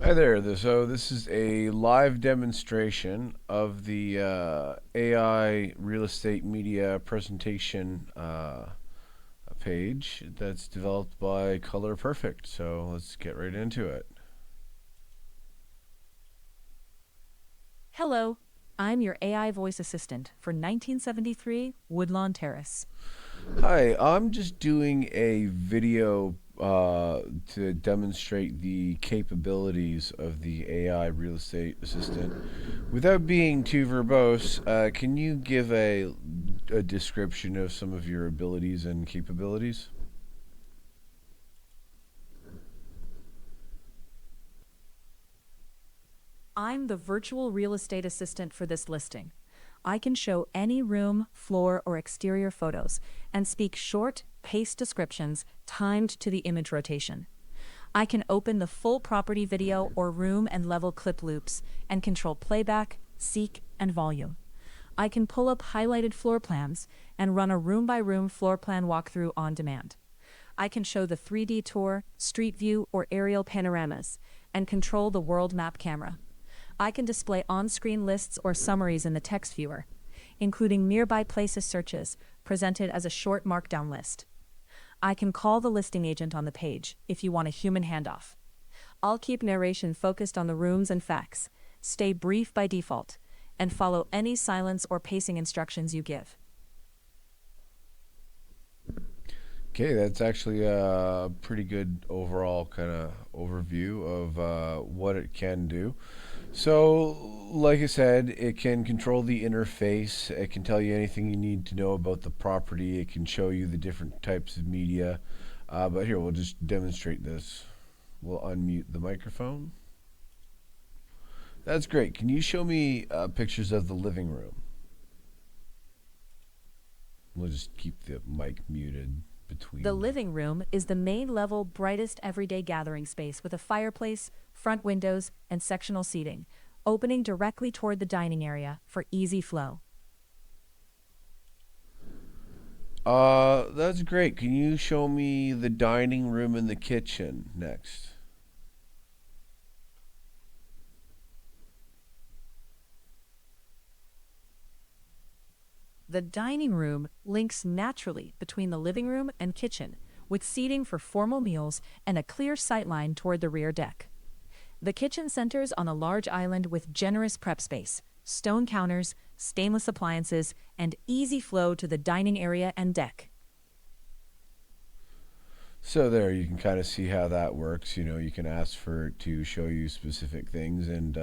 Hi there. So this is a live demonstration of the AI real estate media presentation page that's developed by Color Perfect. So let's get right into it. Hello, I'm your AI voice assistant for 1973 Woodlawn Terrace. Hi, I'm just doing a video to demonstrate the capabilities of the AI real estate assistant. Without being too verbose, can you give a description of some of your abilities and capabilities? I'm the virtual real estate assistant for this listing. I can show any room, floor, or exterior photos and speak short, paced descriptions timed to the image rotation. I can open the full property video or room and level clip loops and control playback, seek, and volume. I can pull up highlighted floor plans and run a room-by-room floor plan walkthrough on demand. I can show the 3D tour, street view, or aerial panoramas, and control the world map camera. I can display on-screen lists or summaries in the text viewer, including nearby places searches presented as a short markdown list. I can call the listing agent on the page if you want a human handoff. I'll keep narration focused on the rooms and facts, stay brief by default, and follow any silence or pacing instructions you give. Okay, that's actually a pretty good overall kind of overview of what it can do. So, like I said, it can control the interface. It can tell you anything you need to know about the property. It can show you the different types of media. But here, we'll just demonstrate this. We'll unmute the microphone. That's great. Can you show me pictures of the living room? We'll just keep the mic muted The between. living room is the main level, brightest everyday gathering space with a fireplace, front windows, and sectional seating, opening directly toward the dining area for easy flow. That's great. Can you show me the dining room and the kitchen next? The dining room links naturally between the living room and kitchen, with seating for formal meals and a clear sightline toward the rear deck. The kitchen centers on a large island with generous prep space, stone counters, stainless appliances, and easy flow to the dining area and deck. So there, you can kind of see how that works. You can ask for it to show you specific things and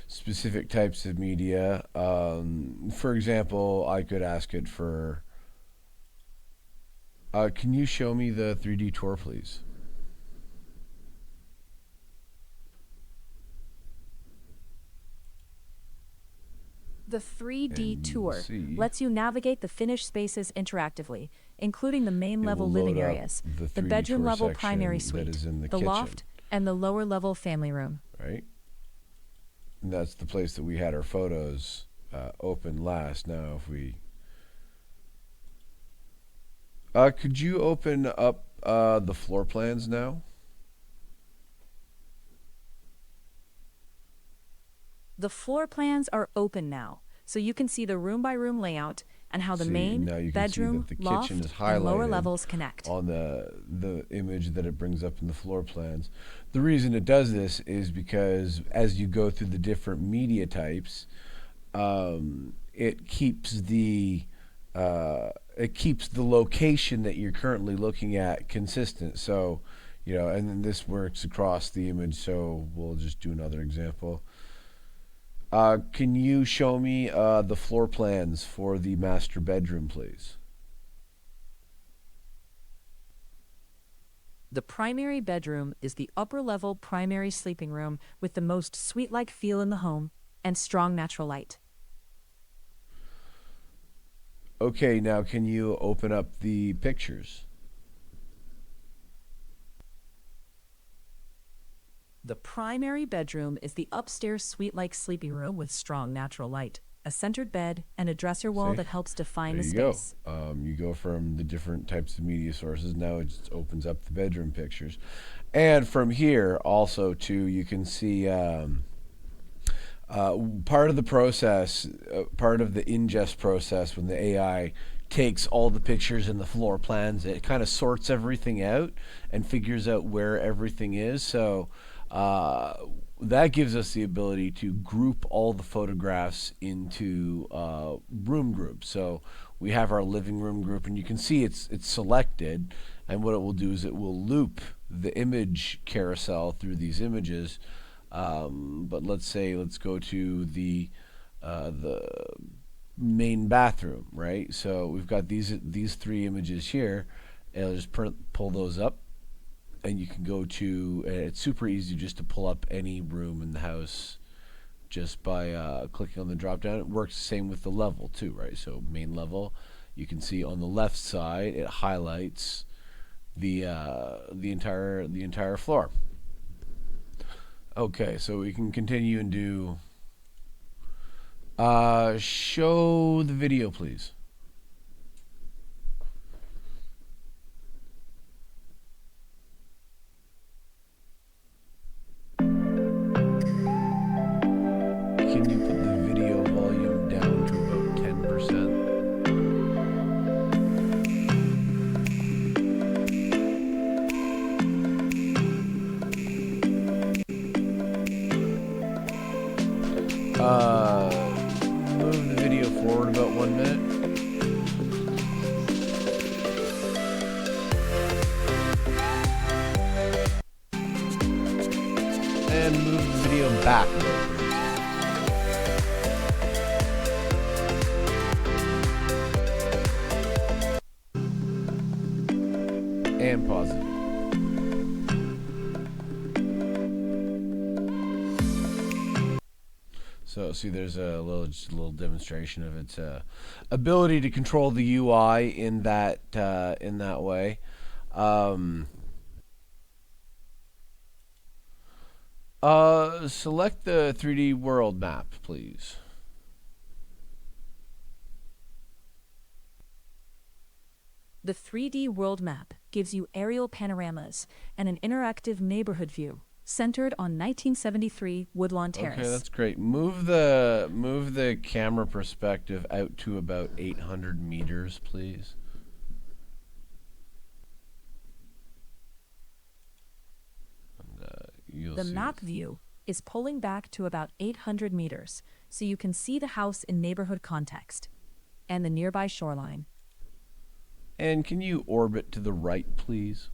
specific types of media. For example, I could ask it for, can you show me the 3D tour, please? The 3D And you can tour see lets you navigate the finished spaces interactively, incling the main it will level load living up areas, the the 3D bedroom tour level primary section that suite, is in the the kitchen, loft, and the lower level family room. right? And that's the place that we had our photos open last. Now, if we could you open up the floor plans now? The floor plans are open now, so you can see the room by room layout and how the See, main, now you can see bedroom, that the kitchen loft, is and lower highlighted levels connect. on the image that it brings up in the floor plans. The reason it does this is because as you go through the different media types, it keeps the location that you're currently looking at consistent. So, and then this works across the image. So we'll just do another example. Can you show me the floor plans for the master bedroom, please? The primary bedroom is the upper level primary sleeping room with the most suite like feel in the home and strong natural light. Okay, now can you open up the pictures? The primary bedroom is the upstairs suite like sleeping room with strong natural light, a centered bed, and a dresser wall See? that helps define There the you go. space. You go from the different types of media sources. Now it just opens up the bedroom pictures. And from here also too, you can see part of the process, part of the ingest process when the AI takes all the pictures and the floor plans, it kind of sorts everything out and figures out where everything is. So that gives us the ability to group all the photographs into room groups. So we have our living room group, and you can see it's selected. And what it will do is it will loop the image carousel through these images. But let's go to the main bathroom, right? So we've got these three images here, and I'll just pull those up, and you can go to. It's super easy just to pull up any room in the house just by clicking on the drop down. It works the same with the level too, right? So main level, you can see on the left side it highlights the entire floor. Okay, so we can continue and do. Show the video, please. Can you put the video volume down to about 10%? Move the video forward about 1 minute. And move the video back about 30 seconds. And pause it. So see, there's just a little demonstration of its ability to control the UI in that way. Select the 3D world map, please. The 3D world map gives you aerial panoramas and an interactive neighborhood view centered on 1973 Woodlawn Terrace. Okay, that's great. Move the camera perspective out to about 800 meters, please. And, the map view is pulling back to about 800 meters, so you can see the house in neighborhood context and the nearby shoreline. And can you orbit to the right, please?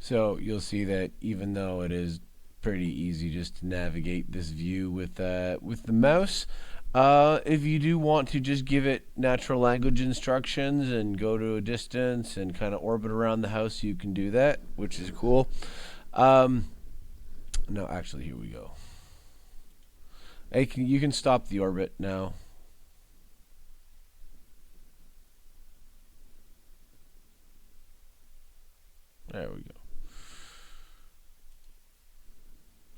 So you'll see that even though it is pretty easy just to navigate this view with the mouse, if you do want to just give it natural language instructions and go to a distance and kind of orbit around the house, you can do that, which is cool. No, actually, here we go. Hey, you can stop the orbit now. There we go.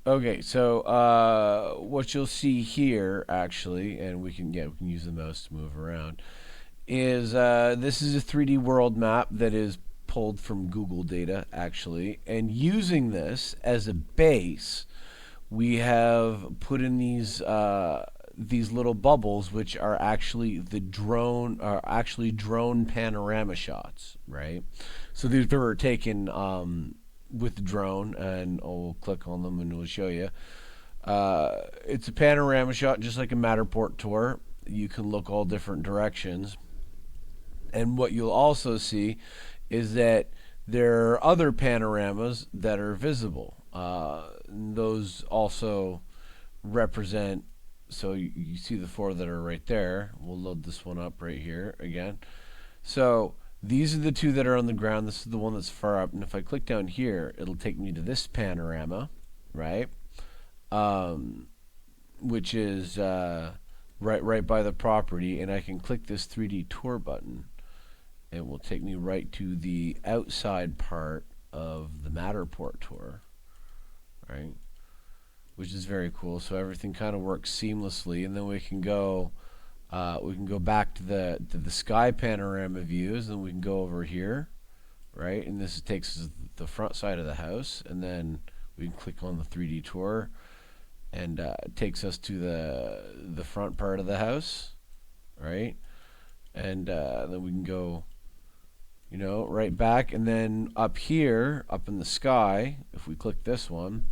Okay, so what you'll see here, actually, and we can use the mouse to move around, is this is a 3D world map that is pulled from Google data, actually, and using this as a base, we have put in these little bubbles, which are actually drone panorama shots, right? So these were taken with the drone, and I'll click on them and we'll show you. It's a panorama shot, just like a Matterport tour. You can look all different directions, and what you'll also see is that there are other panoramas that are visible. Those also represent, so you see the four that are right there. We'll load this one up right here again. So these are the two that are on the ground. This is the one that's far up, and if I click down here, it'll take me to this panorama, right? Which is right by the property, and I can click this 3D tour button. It will take me right to the outside part of the Matterport tour, right? Which is very cool. So everything kind of works seamlessly, and then we can go We can go back to the sky panorama views, and we can go over here, right? And this takes us to the front side of the house, and then we can click on the 3D tour, and it takes us to the front part of the house, right? And then we can go, right back, and then up here, up in the sky, if we click this one,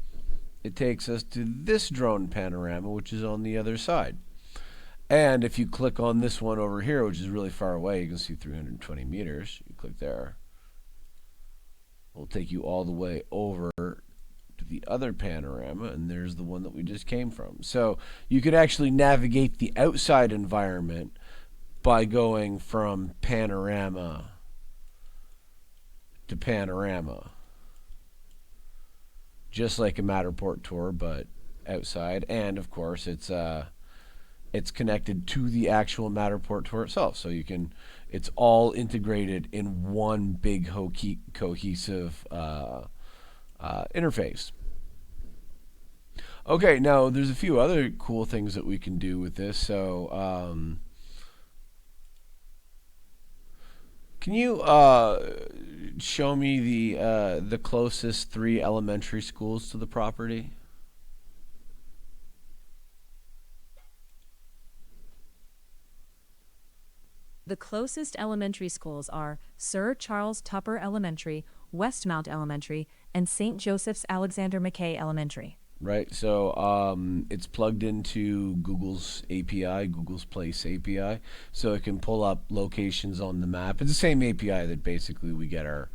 it takes us to this drone panorama, which is on the other side. And if you click on this one over here, which is really far away, you can see 320 meters. You click there. It'll take you all the way over to the other panorama, and there's the one that we just came from. So you could actually navigate the outside environment by going from panorama to panorama. Just like a Matterport tour, but outside. And of course, it's connected to the actual Matterport tour itself, so it's all integrated in one big cohesive interface. Okay, now there's a few other cool things that we can do with this. So can you show me the closest 3 elementary schools to the property? The closest elementary schools are Sir Charles Tupper Elementary, Westmount Elementary, and St. Joseph's Alexander McKay Elementary. Right, so it's plugged into Google's API, Google's Place API, so it can pull up locations on the map. It's the same API that basically we get our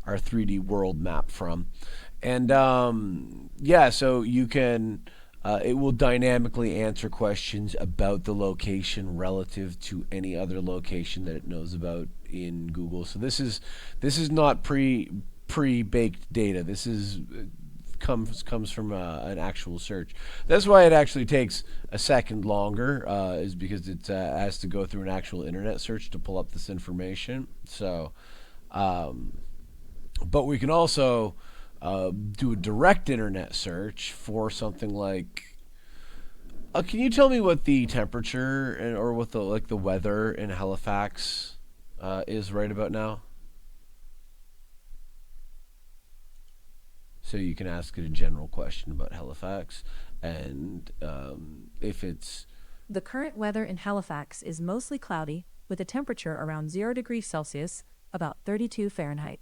3D world map from. And yeah, so you can, it will dynamically answer questions about the location relative to any other location that it knows about in Google. So this is not pre-baked data. This is comes from an actual search. That's why it actually takes a second longer, is because it has to go through an actual internet search to pull up this information. So, but we can also do a direct internet search for something like. Can you tell me what the temperature or what the weather in Halifax is right about now? So you can ask it a general question about Halifax, and if it's The current weather in Halifax is mostly cloudy, with a temperature around 0 degrees Celsius, about 32 Fahrenheit.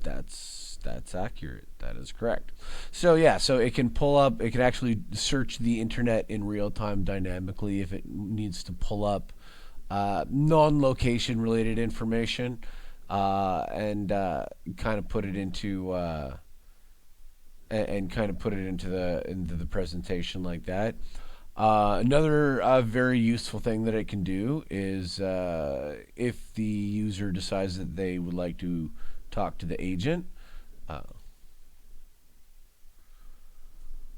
that's accurate. That is correct. So yeah, so it can pull up. It can actually search the internet in real time dynamically if it needs to pull up non-location related information, and kind of put it into. And kind of put it into the presentation like that. Another very useful thing that it can do is if the user decides that they would like to talk to the agent.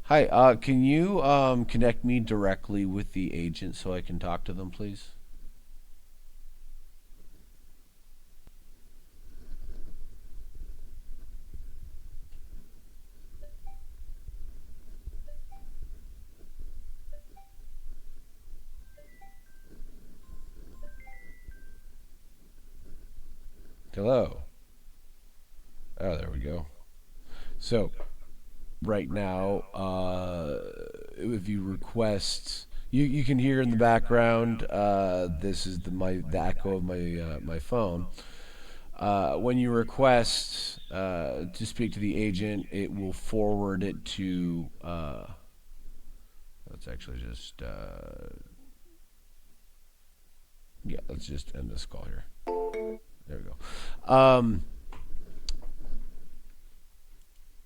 Hi, can you connect me directly with the agent so I can talk to them, please? Hello. Oh, there we go. So right now, if you request, you can hear in the background. This is the echo of my phone. When you request to speak to the agent, it will forward it to. Let's actually just yeah. Let's just end this call here. There we go.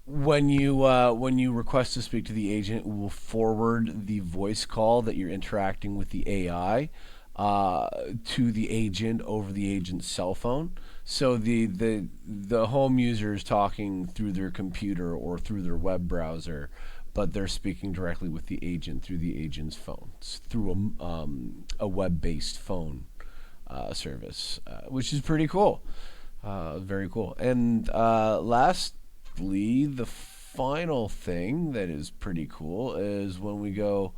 When you request to speak to the agent, it will forward the voice call that you're interacting with the AI to the agent over the agent's cell phone. So the home user is talking through their computer or through their web browser, but they're speaking directly with the agent through the agent's phone. It's through a web-based phone service, which is pretty cool. Very cool. And lastly, the final thing that is pretty cool is when we go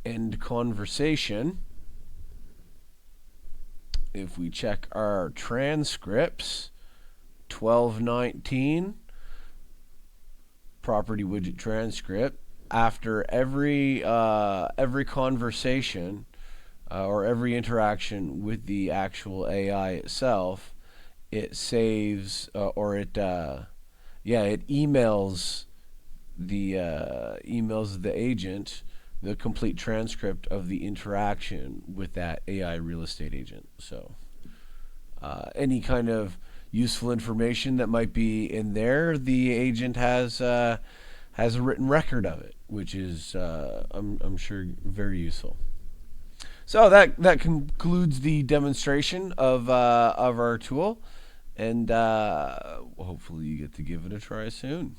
end conversation. if we check our transcripts, 1219 property widget transcript, after every conversation or every interaction with the actual AI itself, it saves it emails the agent the complete transcript of the interaction with that AI real estate agent. So any kind of useful information that might be in there, the agent has a written record of it, which is I'm sure very useful. So that concludes the demonstration of our tool, and hopefully you get to give it a try soon.